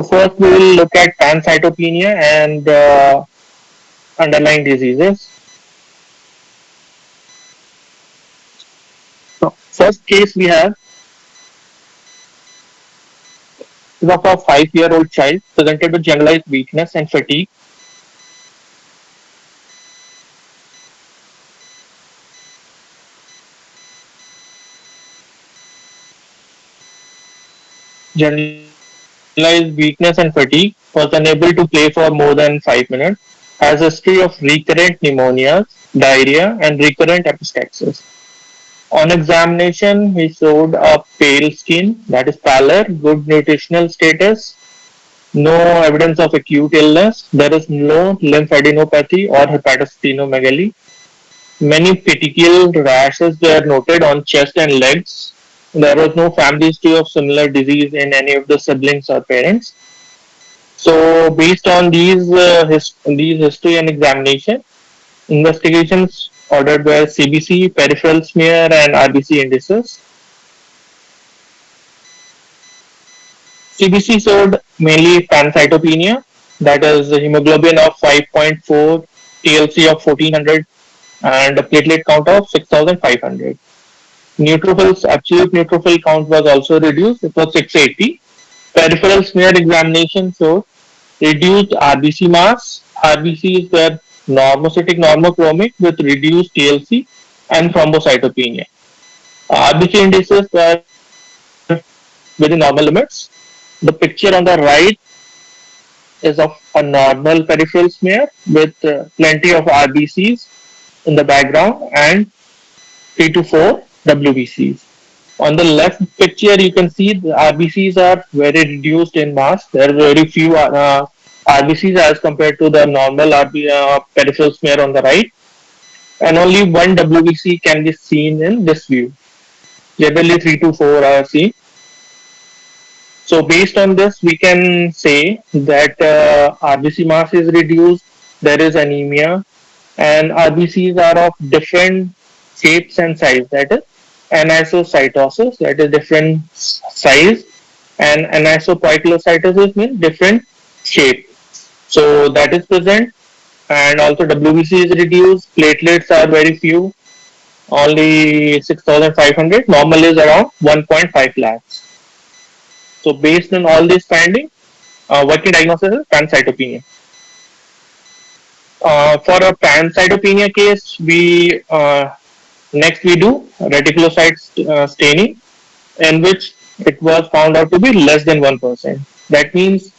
first we will look at pancytopenia and underlying diseases. So, first case we have is of a 5-year-old child presented with generalized weakness and fatigue. Generalized weakness and fatigue, was unable to play for more than 5 minutes, has a history of recurrent pneumonias, diarrhea, and recurrent epistaxis. On examination, he showed a pale skin, that is pallor, good nutritional status, no evidence of acute illness. There is no lymphadenopathy or hepatosplenomegaly. Many petechial rashes were noted on chest and legs. There was no family history of similar disease in any of the siblings or parents. So, based on these history and examination, investigations ordered by CBC, peripheral smear, and RBC indices. CBC showed mainly pancytopenia, that is hemoglobin of 5.4, TLC of 1400, and a platelet count of 6500. Neutrophils, absolute neutrophil count was also reduced, it was 680. Peripheral smear examination showed reduced RBC mass. RBCs were normocytic normochromic with reduced TLC and thrombocytopenia. RBC indices were within normal limits. The picture on the right is of a normal peripheral smear with plenty of RBCs in the background and 3 to 4 WBCs. On the left picture, you can see the RBCs are very reduced in mass. There are very few RBCs as compared to the normal peripheral smear on the right, and only one WBC can be seen in this view. Generally, 3 to 4 are seen. So, based on this, we can say that RBC mass is reduced, there is anemia, and RBCs are of different shapes and size. That is anisocytosis, that is different size, and anisopoikilocytosis means different shape. So that is present, and also WBC is reduced. Platelets are very few, only 6500. Normal is around 1.5 lakhs. So based on all these findings, working diagnosis is pancytopenia. For a pancytopenia case, we next we do reticulocyte staining, in which it was found out to be less than 1%. That means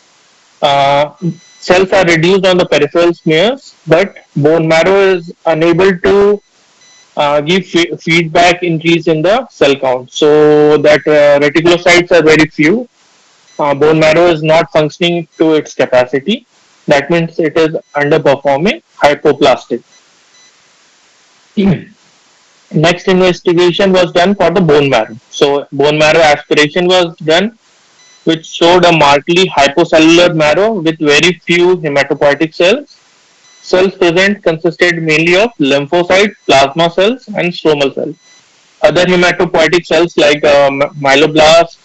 cells are reduced on the peripheral smears, but bone marrow is unable to give feedback increase in the cell count. So that reticulocytes are very few. Bone marrow is not functioning to its capacity. That means it is underperforming, hypoplastic. Next investigation was done for the bone marrow. So bone marrow aspiration was done, which showed a markedly hypocellular marrow with very few hematopoietic cells. Cells present consisted mainly of lymphocytes, plasma cells, and stromal cells. Other hematopoietic cells like myeloblasts,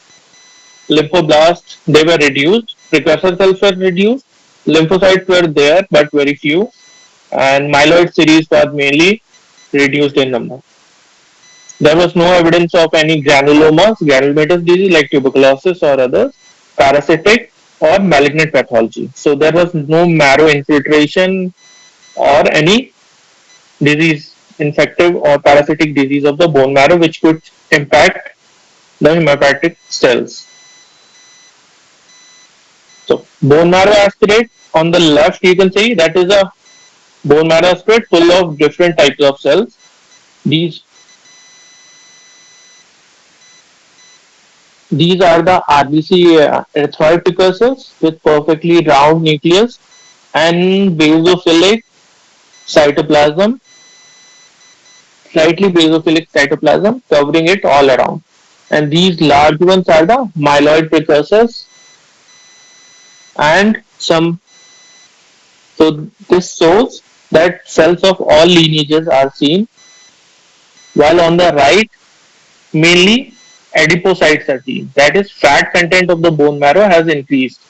lymphoblasts, they were reduced. Precursor cells were reduced. Lymphocytes were there, but very few. And myeloid series was mainly reduced in number. There was no evidence of any granulomas, granulomatous disease like tuberculosis or others, parasitic or malignant pathology. So there was no marrow infiltration or any disease, infective or parasitic disease of the bone marrow, which could impact the hematopoietic cells. So bone marrow aspirate on the left, you can see that is a bone marrow aspirate full of different types of cells. These These are the RBC erythroid precursors with perfectly round nucleus and basophilic cytoplasm, slightly basophilic cytoplasm covering it all around. And these large ones are the myeloid precursors and some. So this shows that cells of all lineages are seen, while on the right mainly adipocytes are seen. That is, fat content of the bone marrow has increased.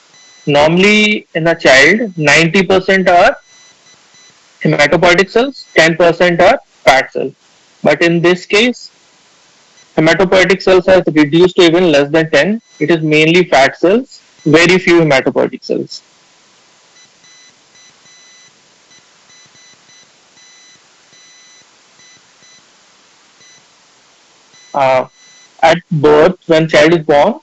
Normally, in a child, 90% are hematopoietic cells, 10% are fat cells. But in this case, hematopoietic cells has reduced to even less than 10. It is mainly fat cells, very few hematopoietic cells. Uh, at birth, when child is born,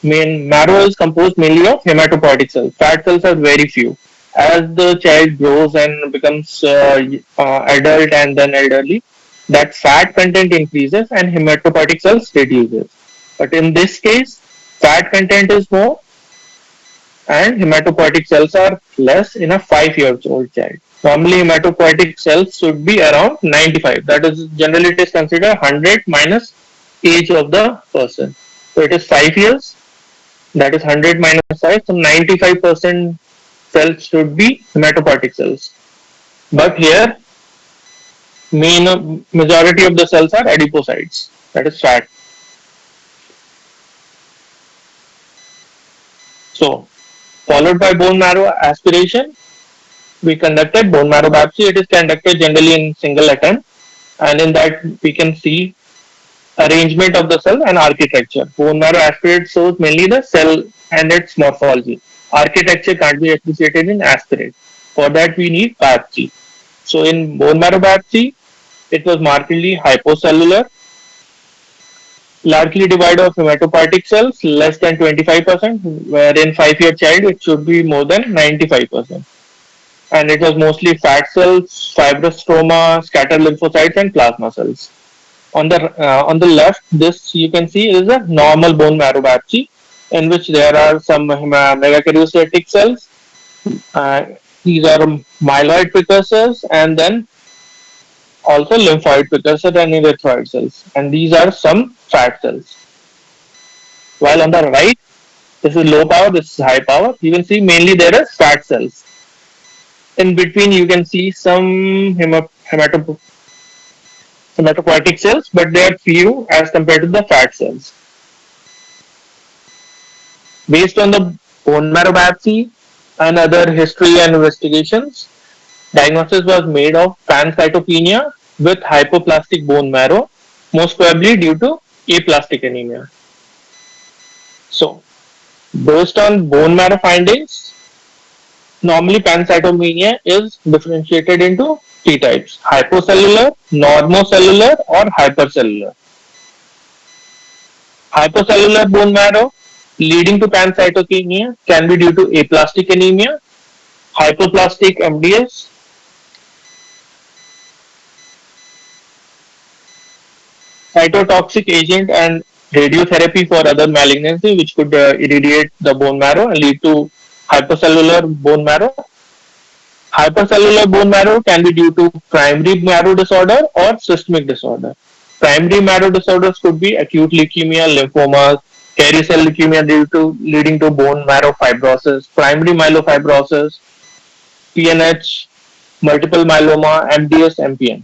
marrow is composed mainly of hematopoietic cells. Fat cells are very few. As the child grows and becomes adult and then elderly, that fat content increases and hematopoietic cells reduces. But in this case, fat content is more and hematopoietic cells are less in a 5 years old child. Normally, hematopoietic cells should be around 95. That is, generally, it is considered 100 minus age of the person. So it is 5 years. That is 100 minus 5. So 95% cells should be hematopoietic cells. But here, majority of the cells are adipocytes. That is fat. So, followed by bone marrow aspiration, we conducted bone marrow biopsy. It is conducted generally in single attempt, and in that we can see arrangement of the cell and architecture. Bone marrow aspirate shows mainly the cell and its morphology. Architecture can't be appreciated in aspirate. For that, we need biopsy. So, in bone marrow biopsy, it was markedly hypocellular, largely divided of hematopoietic cells, less than 25%, where in 5-year child it should be more than 95%. And it was mostly fat cells, fibrostroma, scattered lymphocytes, and plasma cells. On the left, this you can see is a normal bone marrow biopsy, in which there are some megakaryocytic cells. Uh, these are myeloid precursors, and then also lymphoid precursor and erythroid cells. And these are some fat cells. While on the right, this is low power, this is high power. You can see mainly there is fat cells. In between, you can see some hematopoietic cells, but they are few as compared to the fat cells. Based on the bone marrow biopsy and other history and investigations, diagnosis was made of pancytopenia with hypoplastic bone marrow, most probably due to aplastic anemia. So, based on bone marrow findings, normally pancytopenia is differentiated into three types: hypocellular, normocellular, or hypercellular. Hypocellular bone marrow leading to pancytopenia can be due to aplastic anemia, hypoplastic MDS, cytotoxic agent, and radiotherapy for other malignancy, which could irradiate the bone marrow and lead to hypercellular bone marrow. Hypercellular bone marrow can be due to primary marrow disorder or systemic disorder. Primary marrow disorders could be acute leukemia, lymphomas, hairy cell leukemia leading to bone marrow fibrosis, primary myelofibrosis, PNH, multiple myeloma, MDS, MPN.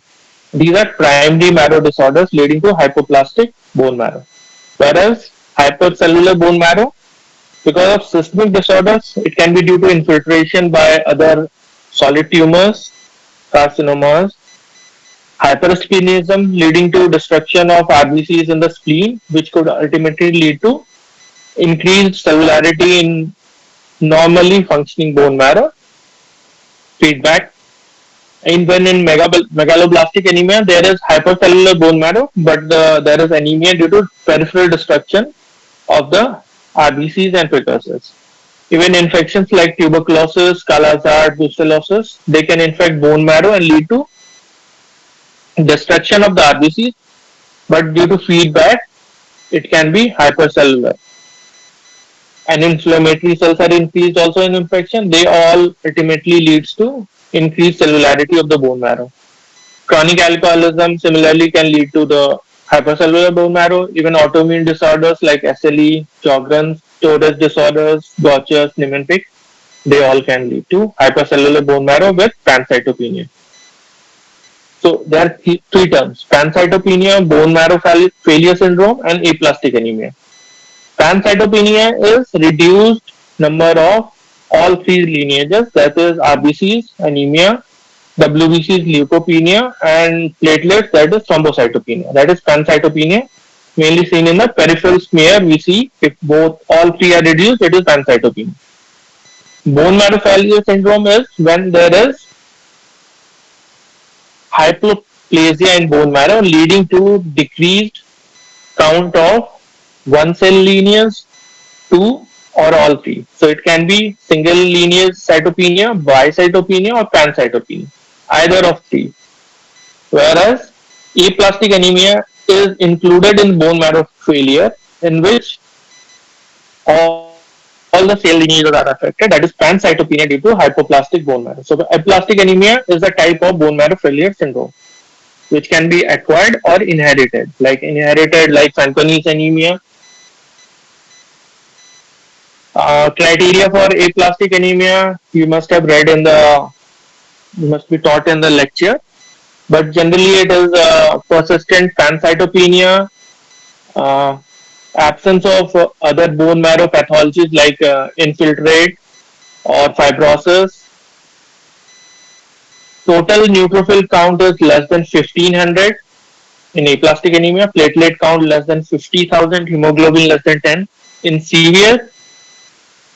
These are primary marrow disorders leading to hypoplastic bone marrow. Whereas hypercellular bone marrow, because of systemic disorders, it can be due to infiltration by other solid tumors, carcinomas, hypersplenism leading to destruction of RBCs in the spleen, which could ultimately lead to increased cellularity in normally functioning bone marrow. Feedback. And when in megaloblastic anemia, there is hypercellular bone marrow, but there is anemia due to peripheral destruction of the RBCs and precursors. Even infections like tuberculosis, Kala-Azar, brucellosis, they can infect bone marrow and lead to destruction of the RBCs, but due to feedback, it can be hypercellular. And inflammatory cells are increased also in infection. They all ultimately leads to increased cellularity of the bone marrow. Chronic alcoholism similarly can lead to the hypercellular bone marrow. Even autoimmune disorders like SLE, Sjogren's, Tourette disorders, Gaucher's, Niemann-Pick, they all can lead to hypercellular bone marrow with pancytopenia. So there are three terms: pancytopenia, bone marrow failure syndrome, and aplastic anemia. Pancytopenia is reduced number of all three lineages, that is RBCs, anemia, WBCs, leukopenia, and platelets, that is thrombocytopenia, that is pancytopenia, mainly seen in the peripheral smear. We see if both all three are reduced, it is pancytopenia. Bone marrow failure syndrome is when there is hypoplasia in bone marrow leading to decreased count of one cell lineage, two, or all three. So it can be single lineage cytopenia, bicytopenia, or pancytopenia, either of three. Whereas aplastic anemia is included in bone marrow failure, in which all the cell lineages are affected, that is pancytopenia due to hypoplastic bone marrow. So aplastic anemia is a type of bone marrow failure syndrome, which can be acquired or inherited, like Fanconi's anemia. Criteria for aplastic anemia, you must be taught in the lecture, but generally it is persistent pancytopenia, uh, absence of other bone marrow pathologies like infiltrate or fibrosis. Total neutrophil count is less than 1500 in aplastic anemia, platelet count less than 50,000, hemoglobin less than 10. In severe,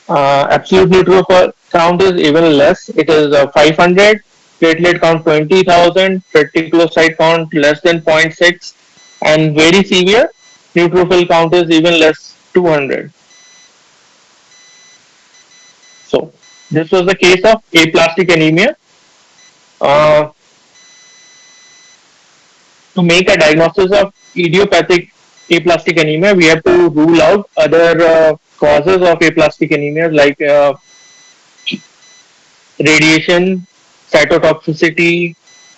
absolute neutrophil count is even less. It is 500, platelet count 20,000, reticulocyte count less than zero point 0.6, and very severe, neutrophil count is even less, 200. So this was the case of aplastic anemia. Uh, to make a diagnosis of idiopathic aplastic anemia, we have to rule out other causes of aplastic anemia like radiation, cytotoxicity,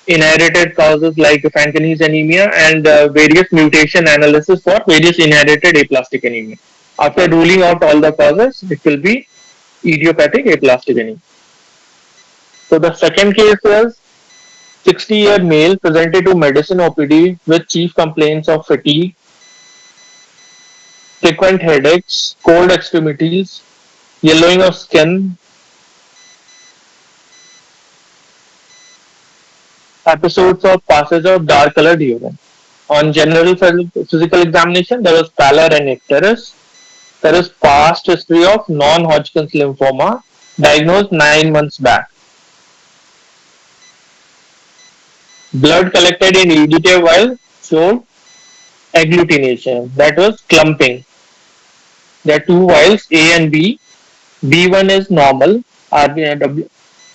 inherited causes like Fanconi's anemia, and various mutation analysis for various inherited aplastic anemia. After ruling out all the causes, it will be idiopathic aplastic anemia. So the second case is 60-year male presented to medicine OPD with chief complaints of fatigue, frequent headaches, cold extremities, yellowing of skin, episodes of passage of dark colored urine. On general physical examination, there was pallor and icterus. There is past history of non-Hodgkin's lymphoma, diagnosed 9 months back. Blood collected in EDTA vial showed agglutination, that was clumping. There are two vials, A and B. B1 is normal, RBW.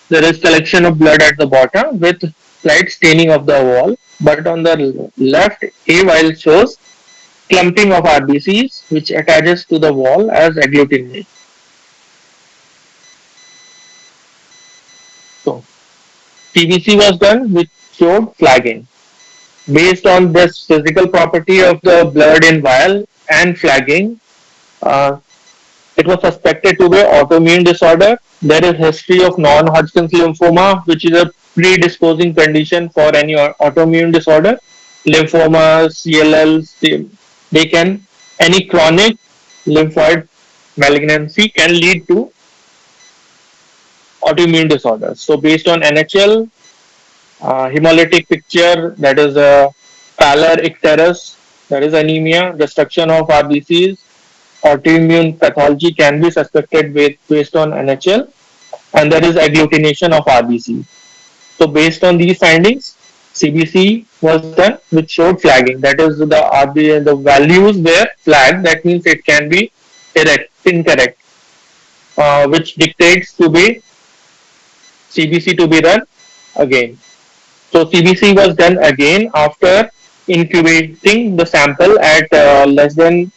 There is collection of blood at the bottom with slight staining of the wall, but on the left, A vial shows clumping of RBCs, which attaches to the wall as agglutination. So, CBC was done, which showed flagging. Based on this physical property of the blood in vial and flagging, uh, it was suspected to be autoimmune disorder. There is history of non-Hodgkin's lymphoma, which is a predisposing condition for any autoimmune disorder. Lymphomas, CLLs, they can, any chronic lymphoid malignancy can lead to autoimmune disorders. So based on NHL, hemolytic picture, that is pallor icterus, that is anemia, destruction of RBCs, autoimmune pathology can be suspected based on NHL, and there is agglutination of RBC. So based on these findings, CBC was done, which showed flagging. That is the values were flagged. That means it can be incorrect, which dictates to be CBC to be done again. So CBC was done again after incubating the sample at less than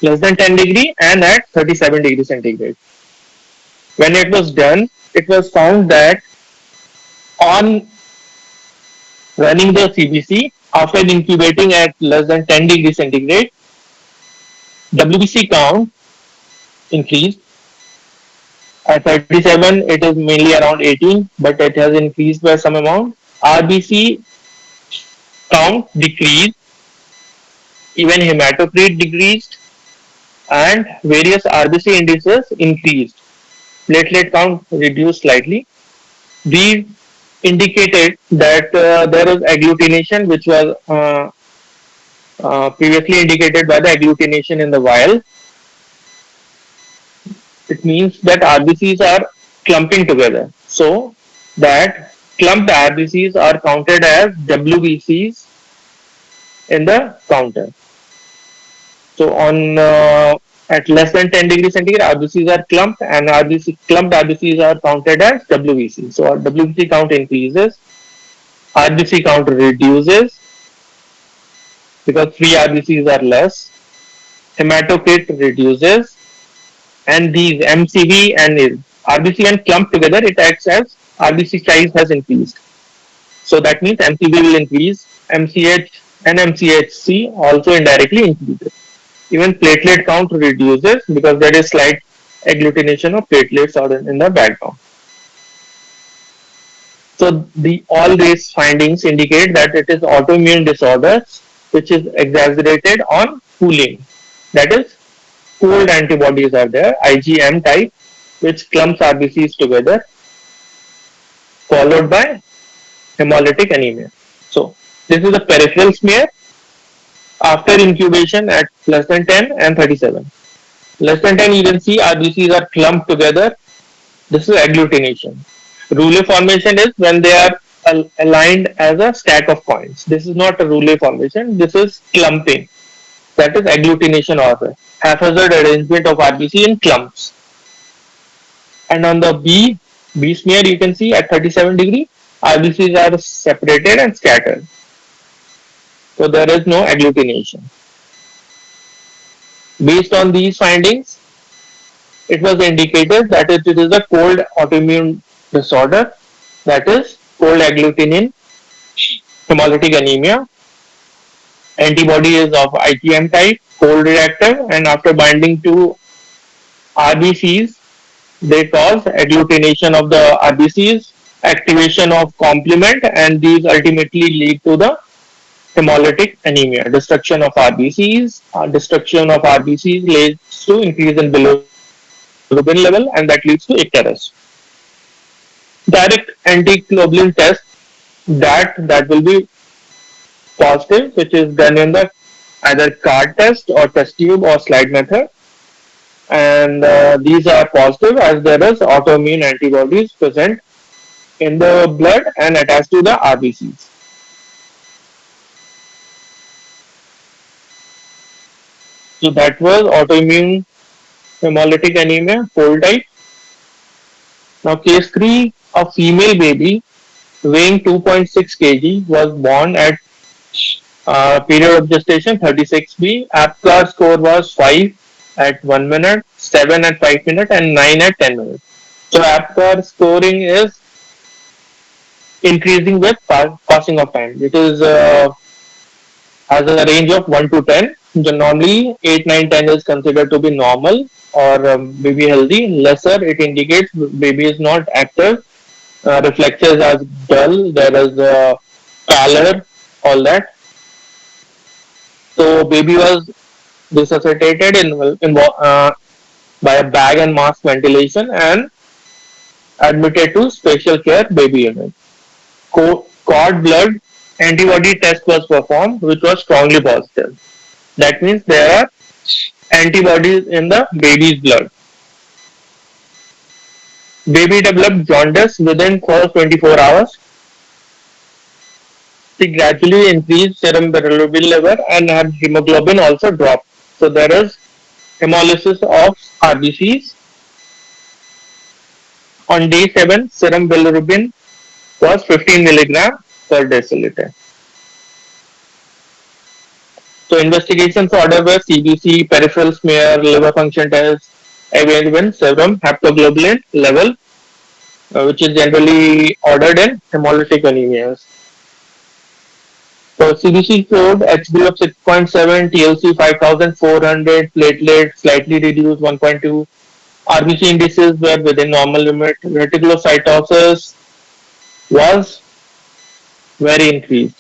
10 degree and at 37 degree centigrade. When it was done, it was found that on running the CBC after incubating at less than 10 degree centigrade, WBC count increased. At 37, it is mainly around 18, but it has increased by some amount. RBC count decreased. Even hematocrit decreased. and various RBC indices increased. Platelet count reduced slightly. These indicated that there is agglutination, which was previously indicated by the agglutination in the vial. It means that RBCs are clumping together. So that clumped RBCs are counted as WBCs in the counter. So on at less than 10 degrees centigrade, RBCs are clumped, and clumped RBCs are counted as WBC. So our WBC count increases, RBC count reduces because free RBCs are less, hematocrit reduces, and these MCV and RBC and clump together, it acts as RBC size has increased. So that means MCV will increase, MCH and MCHC also indirectly increases. Even platelet count reduces because there is slight agglutination of platelets in the background. So all these findings indicate that it is autoimmune disorders which is exaggerated on cooling. That is, cold antibodies are there, IgM type, which clumps RBCs together, followed by hemolytic anemia. So this is a peripheral smear after incubation at less than 10 and 37. Less than 10, you can see RBCs are clumped together. This is agglutination. Rouleau formation is when they are aligned as a stack of coins. This is not a Rouleau formation. This is clumping. That is agglutination or haphazard arrangement of RBC in clumps. And on the B smear, you can see at 37 degree, RBCs are separated and scattered. So there is no agglutination. Based on these findings, it was indicated that it is a cold autoimmune disorder, that is cold agglutinin hemolytic anemia. Antibody is of IgM type, cold reactive, and after binding to RBCs, they cause agglutination of the RBCs, activation of complement, and these ultimately lead to the hemolytic anemia. Destruction of RBCs. Destruction of RBCs leads to increase in bilirubin level, and that leads to icterus. Direct antiglobulin test that will be positive, which is done in the either card test or test tube or slide method, and these are positive as there is autoimmune antibodies present in the blood and attached to the RBCs. So that was autoimmune hemolytic anemia, cold type. Now case 3, a female baby weighing 2.6 kg was born at period of gestation 36B. APGAR score was 5 at 1 minute, 7 at 5 minutes, and 9 at 10 minutes. So APGAR scoring is increasing with passing of time. It is has a range of 1 to 10. Normally 8, 9, 10 is considered to be normal or baby healthy. Lesser, it indicates baby is not active. Reflexes are dull. There is pallor, all that. So baby was resuscitated by a bag and mask ventilation and admitted to special care baby unit. Cord blood antibody test was performed, which was strongly positive. That means there are antibodies in the baby's blood. Baby developed jaundice within first 24 hours. She gradually increased serum bilirubin level and her hemoglobin also dropped. So there is hemolysis of RBCs. On day 7, serum bilirubin was 15 milligram per deciliter. So investigations ordered were CBC, peripheral smear, liver function test, even serum haptoglobulin level, which is generally ordered in hemolytic anemias. So CBC showed HB of 6.7, TLC 5400, platelet slightly reduced 1.2. RBC indices were within normal limit. Reticulocytosis was very increased.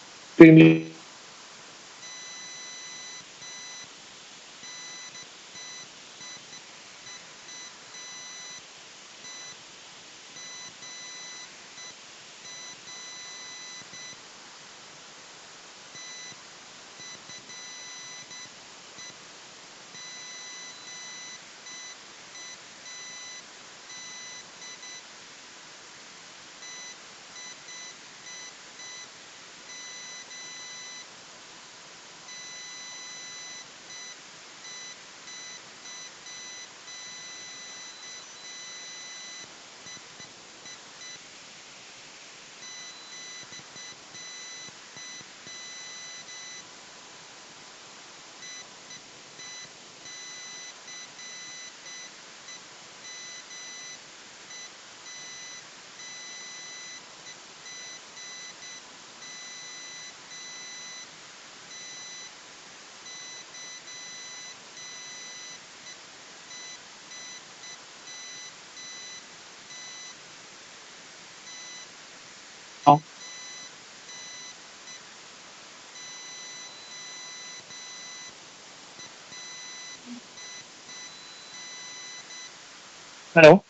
Hello.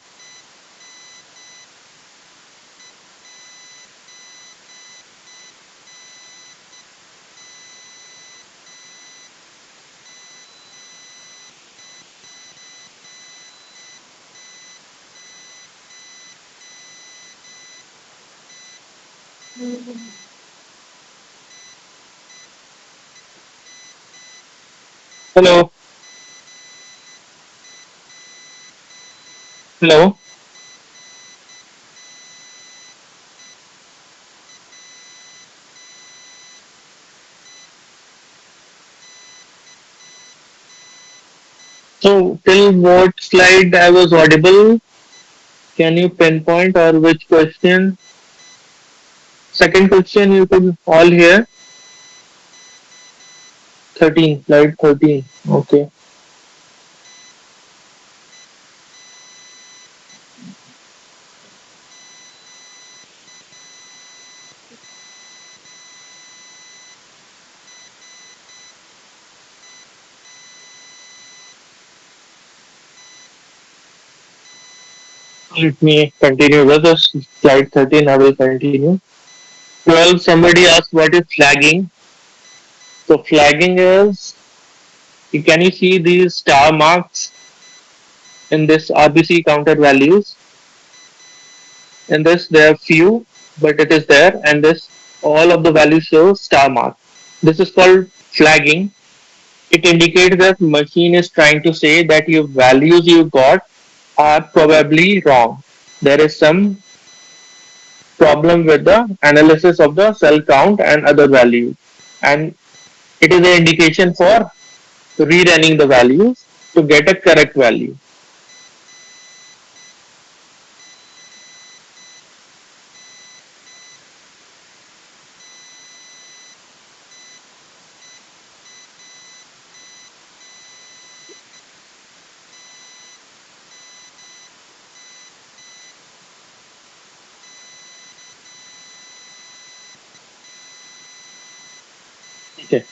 Hello. Hello. So till what slide I was audible? Can you pinpoint or which question? Second question you could all hear. 13, slide 13. Okay. Let me continue with this. Slide 13, I will continue. 12, somebody asked what is flagging. So flagging is, can you see these star marks in this RBC counter values? In this there are few, but it is there, and this all of the values show star mark. This is called flagging. It indicates that machine is trying to say that your values you got are probably wrong. There is some problem with the analysis of the cell count and other values. And it is an indication for rerunning the values to get a correct value. Okay.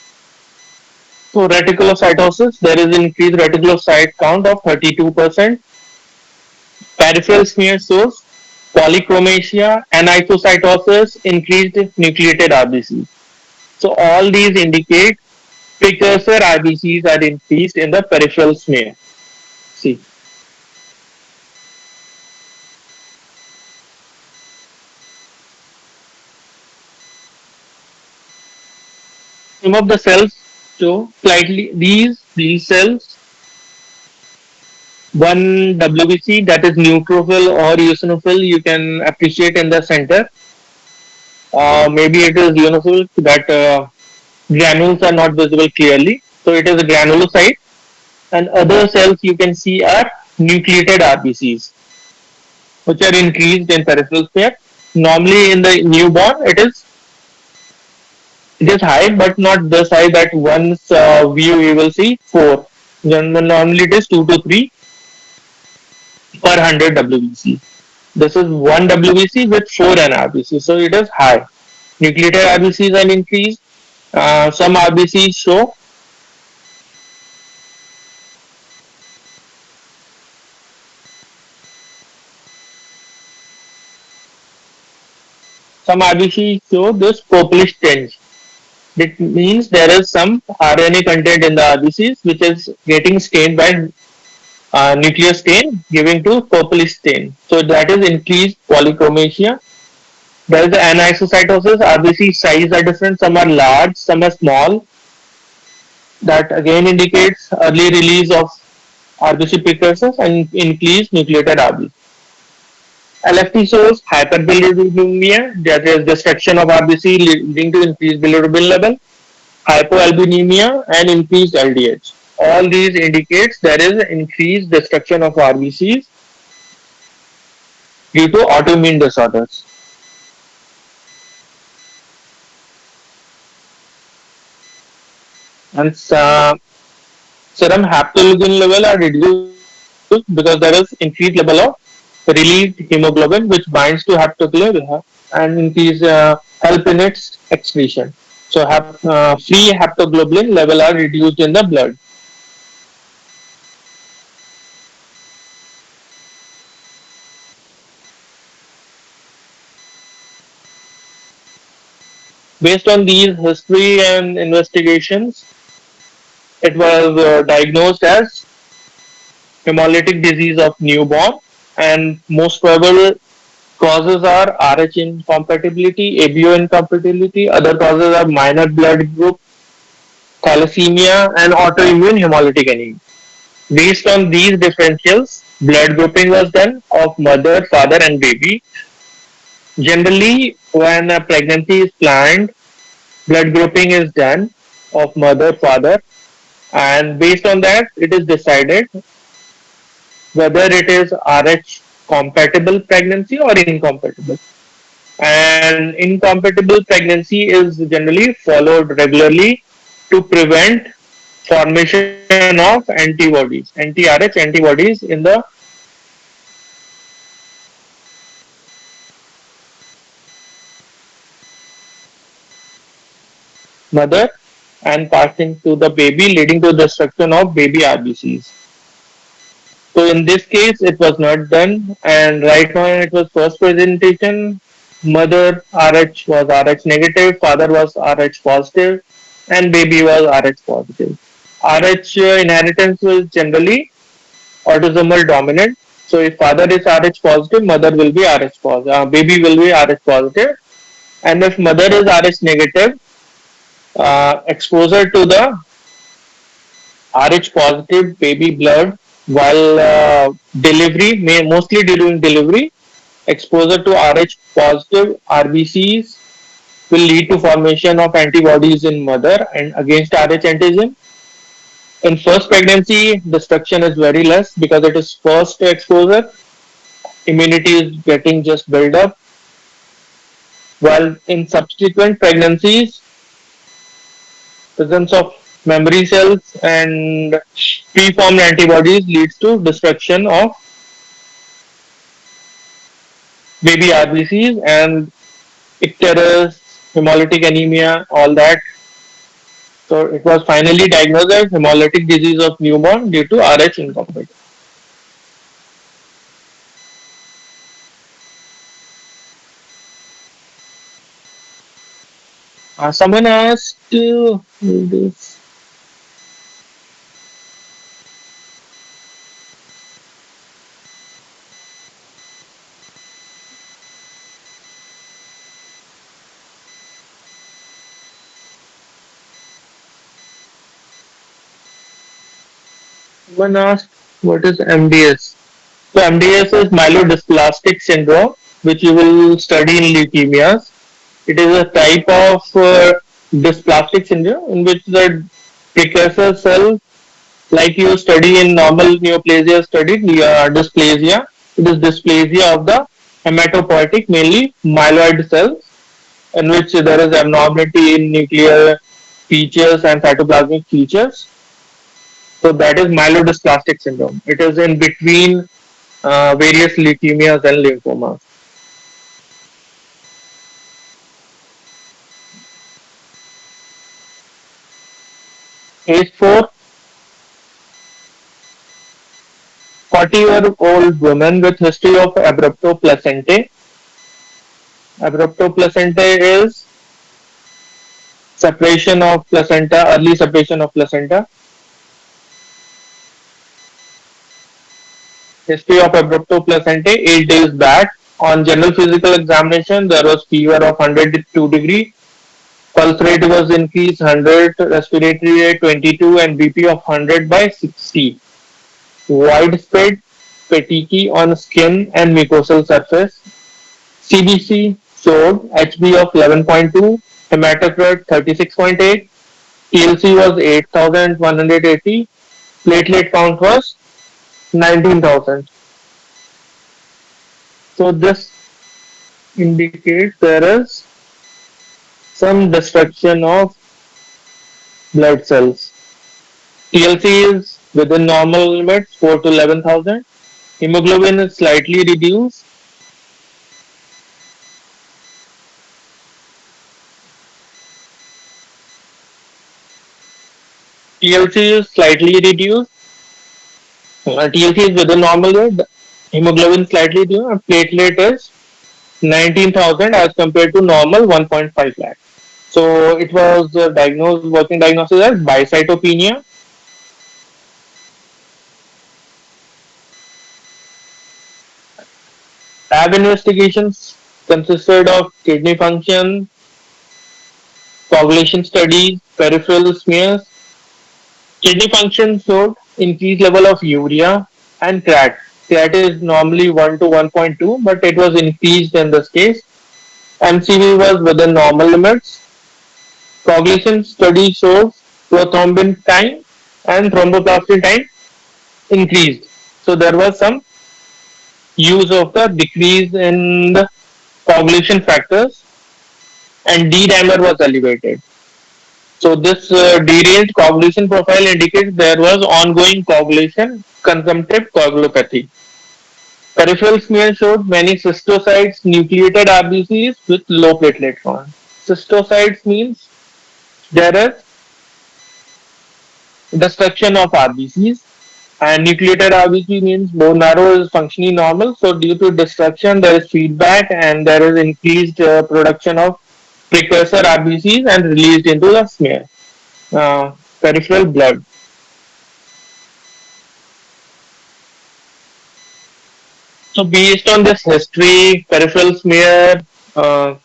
So reticulocytosis, there is increased reticulocyte count of 32%. Peripheral smear shows polychromasia, anisocytosis, increased nucleated RBC. So all these indicate precursor RBCs are increased in the peripheral smear. See, some of the cells show slightly these cells. One WBC, that is neutrophil or eosinophil, you can appreciate in the center. Maybe it is eosinophil that granules are not visible clearly. So it is a granulocyte, and other cells you can see are nucleated RBCs, which are increased in peripheral smear. Normally in the newborn, it is high, but not this high that once view you will see four. Normally it is 2 to 3 per 100 WBC. This is one WBC with four NRBC, so it is high. Nucleated RBCs are increased. Some RBCs show this purplish tinge. It means there is some RNA content in the RBCs which is getting stained by nuclear stain, giving to purplish stain. So that is increased polychromasia. There is the anisocytosis. RBC size are different. Some are large, some are small. That again indicates early release of RBC precursors and increased nucleated RBC. LFT shows hyperbilirubinemia, that is destruction of RBC leading to increased bilirubin level, hypoalbuminemia, and increased LDH. All these indicates there is increased destruction of RBCs due to autoimmune disorders. And serum haptoglobin level are reduced because there is increased level of released hemoglobin which binds to haptoglobin and increase help in its excretion. So free haptoglobin level are reduced in the blood. Based on these history and investigations, it was diagnosed as hemolytic disease of newborn, and most probable causes are Rh incompatibility, ABO incompatibility. Other causes are minor blood group thalassemia and autoimmune hemolytic anemia. Based on these differentials, blood grouping was done of mother, father, and baby. Generally, when a pregnancy is planned, blood grouping is done of mother, father, and based on that, it is decided whether it is Rh compatible pregnancy or incompatible. And incompatible pregnancy is generally followed regularly to prevent formation of antibodies, anti-Rh antibodies in the mother and passing to the baby, leading to destruction of baby RBCs. So in this case, it was not done, and right now it was first presentation. Mother Rh was Rh negative, father was Rh positive, and baby was Rh positive. Rh inheritance was generally autosomal dominant. So if father is Rh positive, mother will be Rh positive, baby will be Rh positive, and if mother is Rh negative, exposure to the Rh positive baby blood while delivery, mostly during delivery, exposure to Rh positive RBCs will lead to formation of antibodies in mother and against Rh antigen. In first pregnancy, destruction is very less because it is first exposure. Immunity is getting just built up. While in subsequent pregnancies, presence of memory cells and preformed antibodies leads to destruction of baby RBCs and icterus, hemolytic anemia, all that. So it was finally diagnosed as hemolytic disease of newborn due to Rh incompatibility. Someone asked this. Someone asked what is MDS. So MDS is myelodysplastic syndrome, which you will study in leukemias. It is a type of dysplastic syndrome in which the precursor cell, like you study in normal neoplasia study, dysplasia. It is dysplasia of the hematopoietic, mainly myeloid cells, in which there is abnormality in nuclear features and cytoplasmic features. So that is myelodysplastic syndrome. It is in between various leukemias and lymphomas. Age 4, 40-year-old woman with history of abruptoplacentae. Abruptoplacentae is separation of placenta, early separation of placenta. History of abruptoplacentae, 8 days back. On general physical examination, there was fever of 102 degree. Pulse rate was increased 100, respiratory rate 22, and BP of 100 by 60. Widespread fatigue on skin and mucosal surface. CBC showed HB of 11.2, hematocrit 36.8, TLC was 8,180, platelet count was 19,000. So this indicates there is some destruction of blood cells. TLC is within normal limits, 4 to 11,000. Hemoglobin is slightly reduced. TLC is slightly reduced. TLC is within normal limit. Hemoglobin slightly reduced. And platelet is 19,000 as compared to normal 1.5 lakh. So it was diagnosed, working diagnosis as bicytopenia. Lab investigations consisted of kidney function, coagulation studies, peripheral smears. Kidney function showed increased level of urea and CRAT. CRAT is normally 1 to 1.2, but it was increased in this case. MCV was within normal limits. Coagulation study shows prothrombin time and thromboplastin time increased. So there was some use of the decrease in the coagulation factors, and D dimer was elevated. So this derailed coagulation profile indicates there was ongoing coagulation, consumptive coagulopathy. Peripheral smear showed many cystocytes, nucleated RBCs with low platelet count. Cystocytes means there is destruction of RBCs, and nucleated RBC means bone marrow is functioning normal. So due to destruction, there is feedback and there is increased production of precursor RBCs and released into the smear. Peripheral blood. So based on this history, peripheral smear, uh,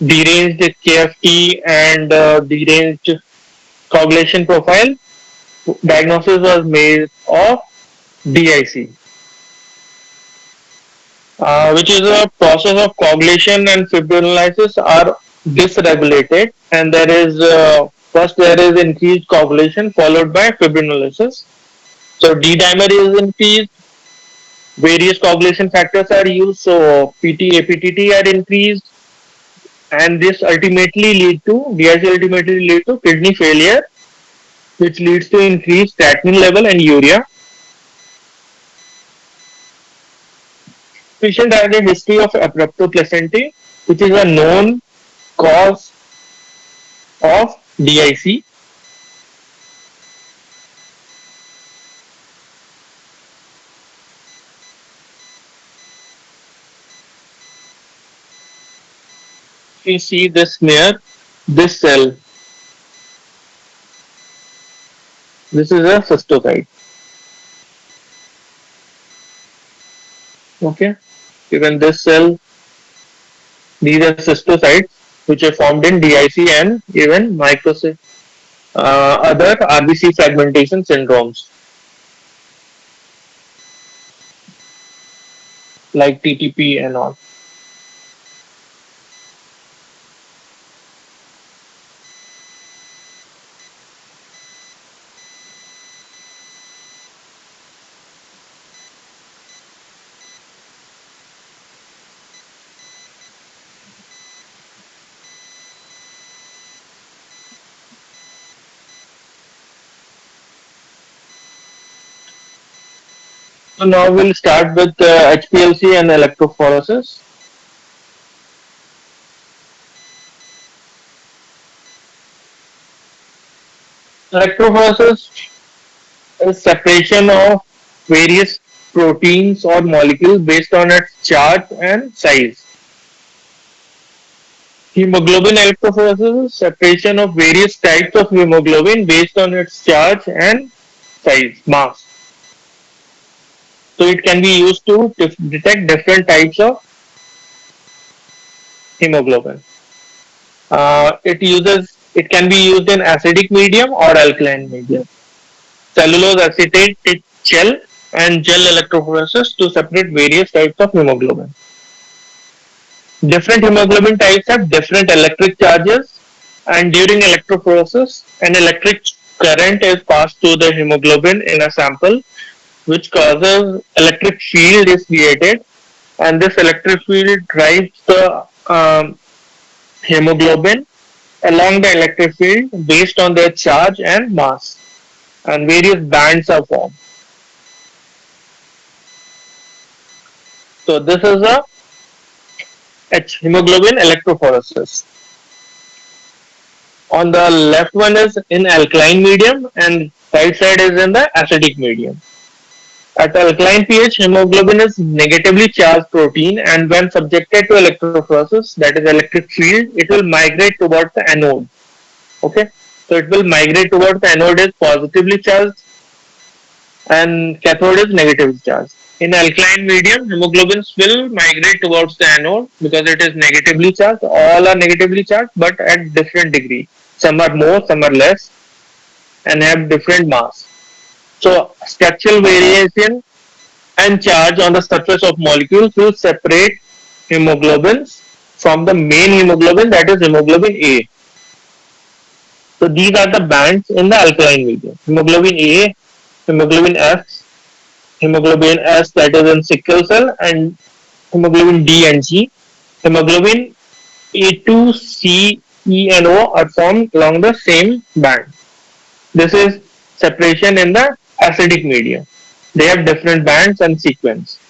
deranged KFT and deranged coagulation profile, diagnosis was made of DIC, which is a process of coagulation and fibrinolysis are dysregulated, and there is first there is increased coagulation followed by fibrinolysis. So D dimer is increased, various coagulation factors are used, so PT, APTT are increased, and this ultimately lead to DIC ultimately lead to kidney failure, which leads to increased creatinine level and urea. Patient had a history of abruptoplacenty, which is a known cause of DIC. You see this smear, this cell, this is a cystocyte. Okay, even this cell, these are cystocytes which are formed in DIC and even other RBC fragmentation syndromes like TTP and all. So now we'll start with HPLC and electrophoresis. Electrophoresis is separation of various proteins or molecules based on its charge and size. Hemoglobin electrophoresis is separation of various types of hemoglobin based on its charge and size, mass. So it can be used to detect different types of hemoglobin. It can be used in acidic medium or alkaline medium. Cellulose acetate gel and gel electrophoresis to separate various types of hemoglobin. Different hemoglobin types have different electric charges, and during electrophoresis, an electric current is passed through the hemoglobin in a sample, which causes electric field is created, and this electric field drives the hemoglobin along the electric field based on their charge and mass, and various bands are formed. So this is a hemoglobin electrophoresis. On the left one is in alkaline medium and right side is in the acidic medium. At alkaline pH, hemoglobin is negatively charged protein, and when subjected to electrophoresis, that is electric field, it will migrate towards the anode. Okay, so it will migrate towards the anode is positively charged, and cathode is negatively charged. In alkaline medium, hemoglobins will migrate towards the anode because it is negatively charged. All are negatively charged, but at different degree. Some are more, some are less, and have different mass. So structural variation and charge on the surface of molecules will separate hemoglobins from the main hemoglobin, that is hemoglobin A. So these are the bands in the alkaline medium. Hemoglobin A, hemoglobin F, hemoglobin S, that is in sickle cell, and hemoglobin D and G. Hemoglobin A2, C, E, and O are formed along the same band. This is separation in the acidic medium. They have different bands and sequence.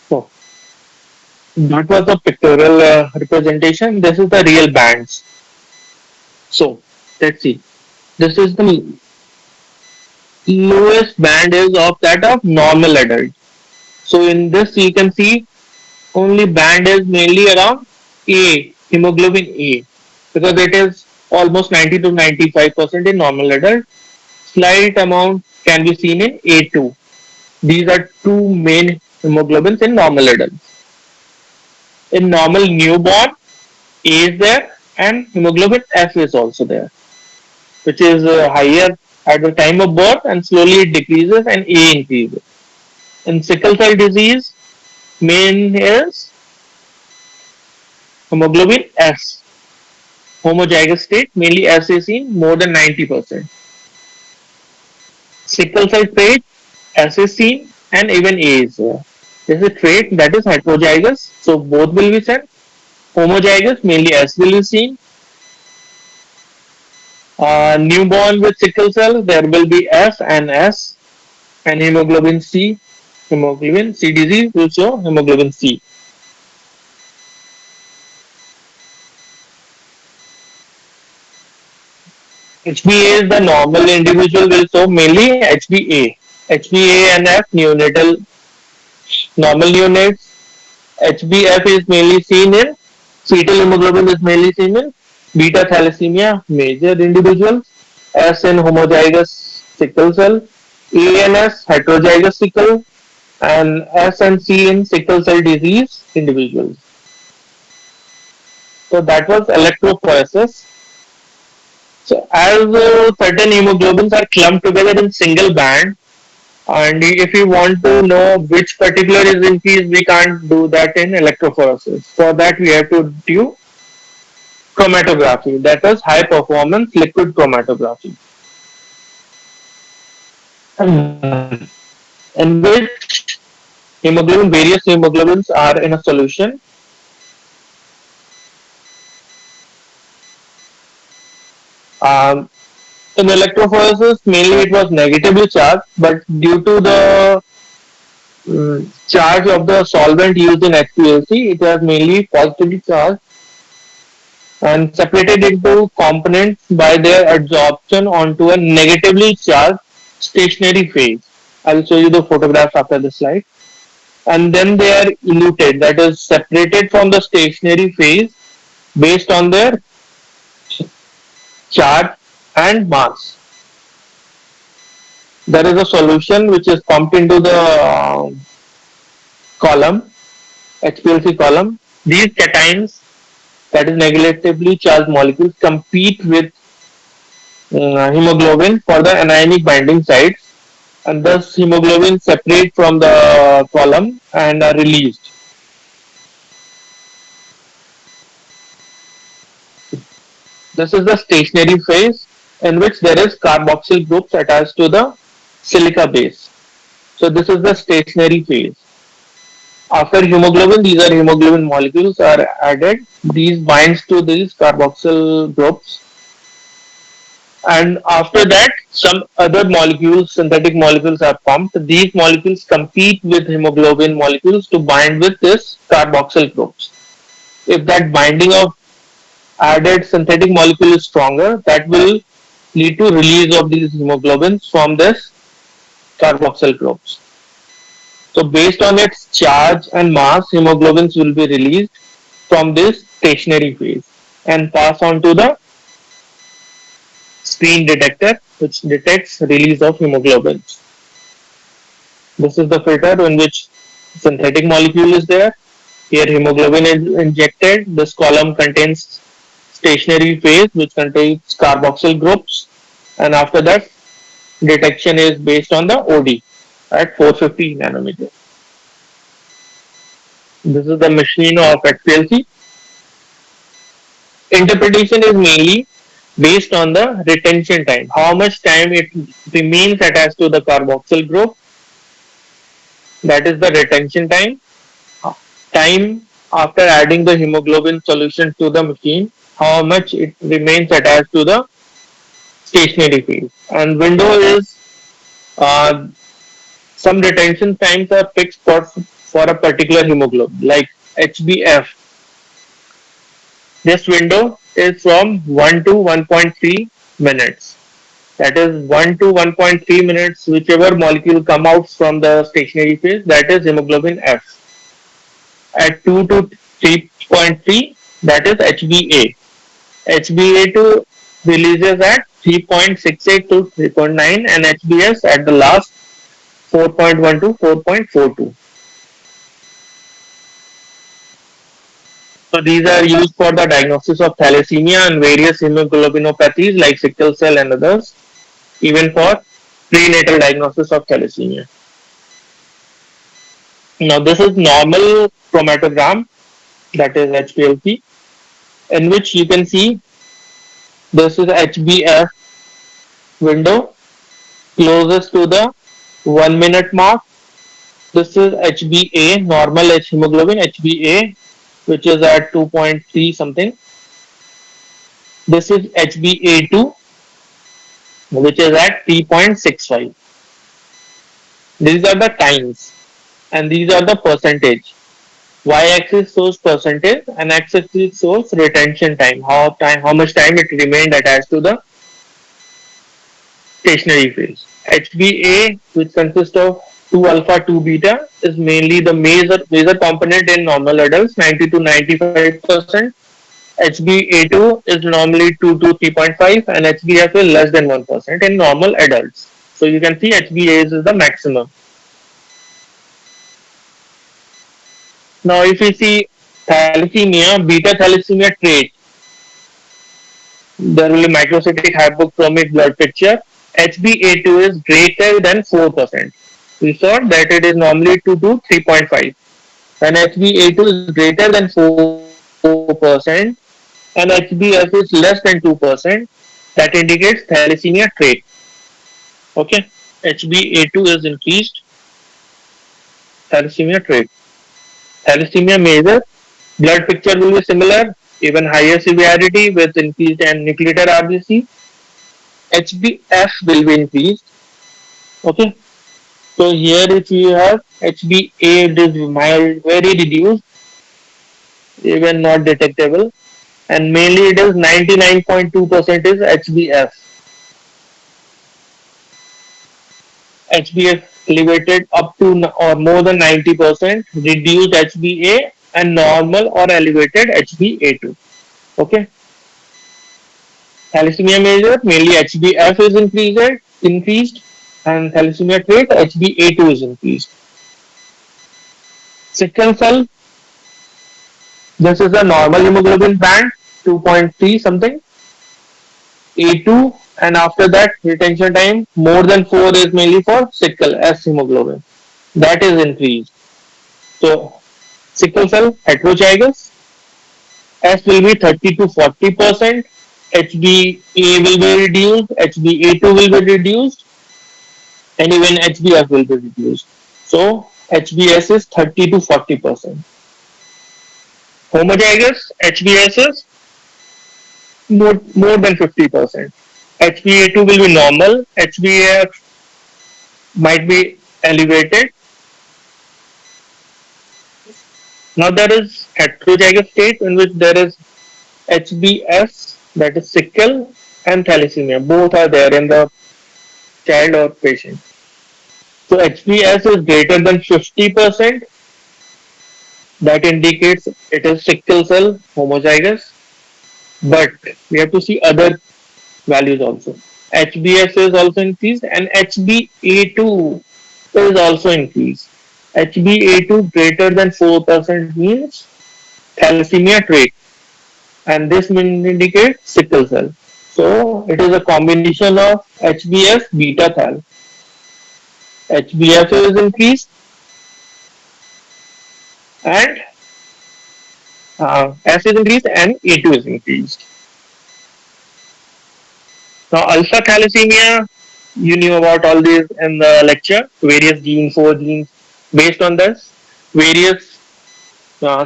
So that was the pictorial representation. This is the real bands. So let's see. This is the lowest band is of that of normal adult. So in this you can see only band is mainly around A, hemoglobin A, because it is almost 90 to 95% in normal adult. Slight amount can be seen in A2. These are two main hemoglobins in normal adults. In normal newborn, A is there and hemoglobin F is also there, which is higher at the time of birth and slowly it decreases and A increases. In sickle cell disease, main is hemoglobin S. Homozygous state, mainly S is seen more than 90%. Sickle cell trait, S is seen and even A is there. There's a trait that is heterozygous, so both will be sent. Homozygous, mainly S will be seen. Newborn with sickle cell, there will be F and S, and hemoglobin C. Hemoglobin C disease will show hemoglobin C. HbA is the normal individual will show mainly HbA. HbA and F neonatal normal neonates. HbF is mainly seen in fetal hemoglobin is mainly seen in beta thalassemia major individuals. S in homozygous sickle cell. A and S heterozygous sickle, and S and C in sickle cell disease individuals. So that was electrophoresis. So as certain hemoglobins are clumped together in single band, and if you want to know which particular is increased, we can't do that in electrophoresis. For that, we have to do chromatography, that is high performance liquid chromatography, in which various hemoglobins are in a solution. Um, in electrophoresis, mainly it was negatively charged, but due to the charge of the solvent used in HPLC, it was mainly positively charged and separated into components by their adsorption onto a negatively charged stationary phase. I will show you the photographs after the slide. And then they are eluted, that is separated from the stationary phase based on their charge and mass. There is a solution which is pumped into the column, HPLC column. These cations, that is negatively charged molecules, compete with hemoglobin for the anionic binding sites, and thus hemoglobin separate from the column and are released. This is the stationary phase in which there is carboxyl groups attached to the silica base. So this is the stationary phase. After hemoglobin, these are hemoglobin molecules are added. These binds to these carboxyl groups. And after that, some other molecules, synthetic molecules are pumped. These molecules compete with hemoglobin molecules to bind with this carboxyl groups. If that binding of added synthetic molecule is stronger, that will lead to release of these hemoglobins from this carboxyl groups. So based on its charge and mass, hemoglobins will be released from this stationary phase and pass on to the screen detector, which detects release of hemoglobins. This is the filter in which synthetic molecule is there. Here hemoglobin is injected. This column contains stationary phase, which contains carboxyl groups, and after that detection is based on the OD at 450 nanometer. This is the machine of HPLC. Interpretation is mainly based on the retention time, how much time it remains attached to the carboxyl group. That is the retention time. Time after adding the hemoglobin solution to the machine, how much it remains attached to the stationary phase. And window is uh, some retention times are fixed for a particular hemoglobin, like HbF. This window is from 1 to 1.3 minutes. That is 1 to 1.3 minutes, whichever molecule come out from the stationary phase, that is hemoglobin F. At 2 to 3.3, that is HbA. HbA2 releases at 3.68 to 3.9 and HbS at the last 4.1 to 4.42. So these are used for the diagnosis of thalassemia and various hemoglobinopathies like sickle cell and others, even for prenatal diagnosis of thalassemia. Now this is normal chromatogram, that is HPLC, in which you can see this is HbF window closest to the 1 minute mark. This is HbA, normal H hemoglobin, HbA, which is at 2.3 something. This is HbA2, which is at 3.65. These are the times and these are the percentage. Y-axis shows percentage and x-axis shows retention time, how much time it remained attached to the stationary phase. HbA, which consists of 2 alpha, 2 beta, is mainly the major component in normal adults, 90 to 95%. HbA2 is normally 2 to 3.5 and HbF is less than 1% in normal adults. So you can see HbA is the maximum. Now if you see thalassemia, beta thalassemia trait, there will be microcytic hypochromic blood picture. HbA2 is greater than 4%. We saw that it is normally 2 to 3.5. When HbA2 is greater than 4% and HbF is less than 2%, that indicates thalassemia trait. Okay, HbA2 is increased, thalassemia trait. Thalassemia major, blood picture will be similar, even higher severity with increased and nucleated RBC. HbF will be increased. Okay, so here if you have HbA, it is mild, very reduced, even not detectable, and mainly it is 99.2% is HbF. HbF elevated up to or more than 90%, reduced HbA, and normal or elevated HbA2. Okay. Thalassemia major, mainly HbF is increased, and thalassemia trait HbA2 is increased. Sickle cell, this is a normal hemoglobin band, 2.3 something, A2, and after that retention time more than 4 is mainly for sickle S hemoglobin. That is increased. So sickle cell heterozygous, S will be 30 to 40%, HbA will be reduced, HbA2 will be reduced, and even HbF will be reduced. So HbS is 30 to 40%. Homozygous HbS is more than 50%. HbA2 will be normal, HbF might be elevated. Now there is heterozygous state in which there is HbS, that is sickle, and thalassemia. Both are there in the child or patient. So HbS is greater than 50%. That indicates it is sickle cell homozygous. But we have to see other values also. HbS is also increased and HbA2 is also increased. HbA2 greater than 4% means thalassemia trait, and this will indicate sickle cell. So it is a combination of HbS beta thal. HbF is increased and S is increased and A2 is increased. Now alpha thalassemia, you knew about all these in the lecture, various genes, four genes. Based on this, various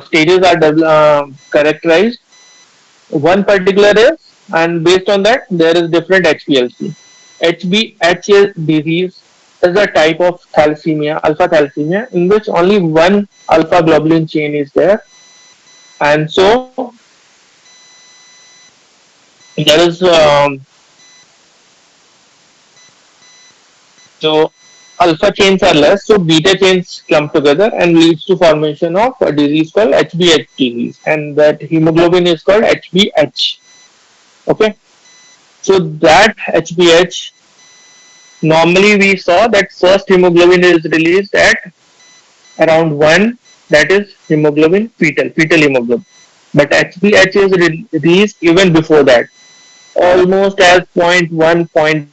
stages are characterized. One particular is, and based on that, there is different HPLC. HbH disease is a type of thalassemia, alpha thalassemia, in which only one alpha globulin chain is there, and so there is so alpha chains are less, so beta chains clump together and leads to formation of a disease called HbH disease, and that hemoglobin is called HbH. Okay, so that HbH, normally we saw that first hemoglobin is released at around 1, that is hemoglobin fetal hemoglobin. But HbH is released even before that, almost as point 0.1, point.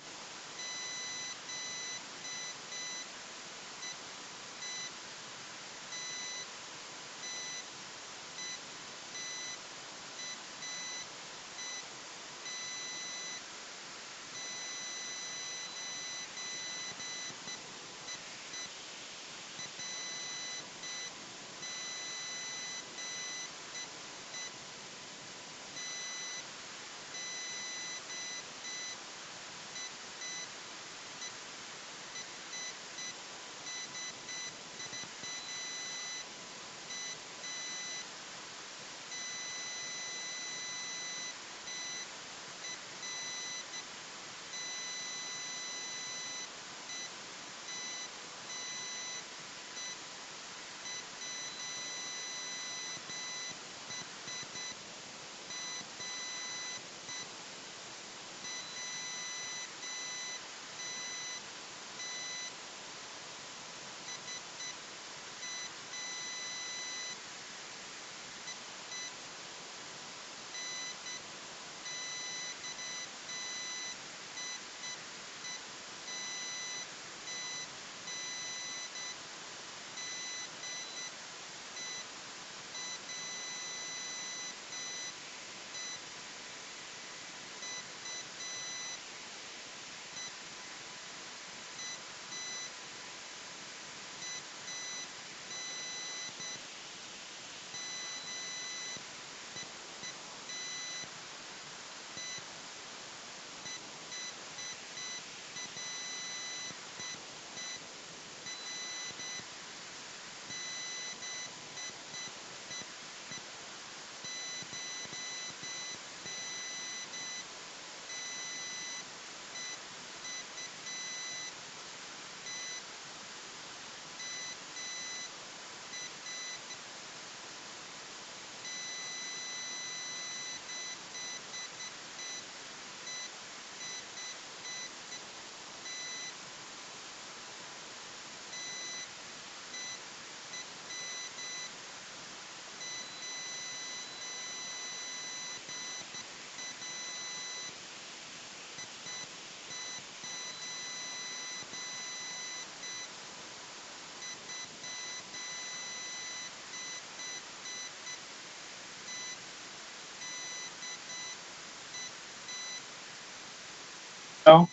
Now,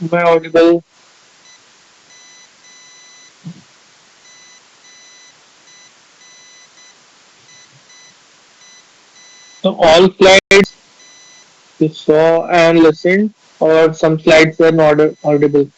am I audible? So all slides you saw and listened, or some slides were not audible.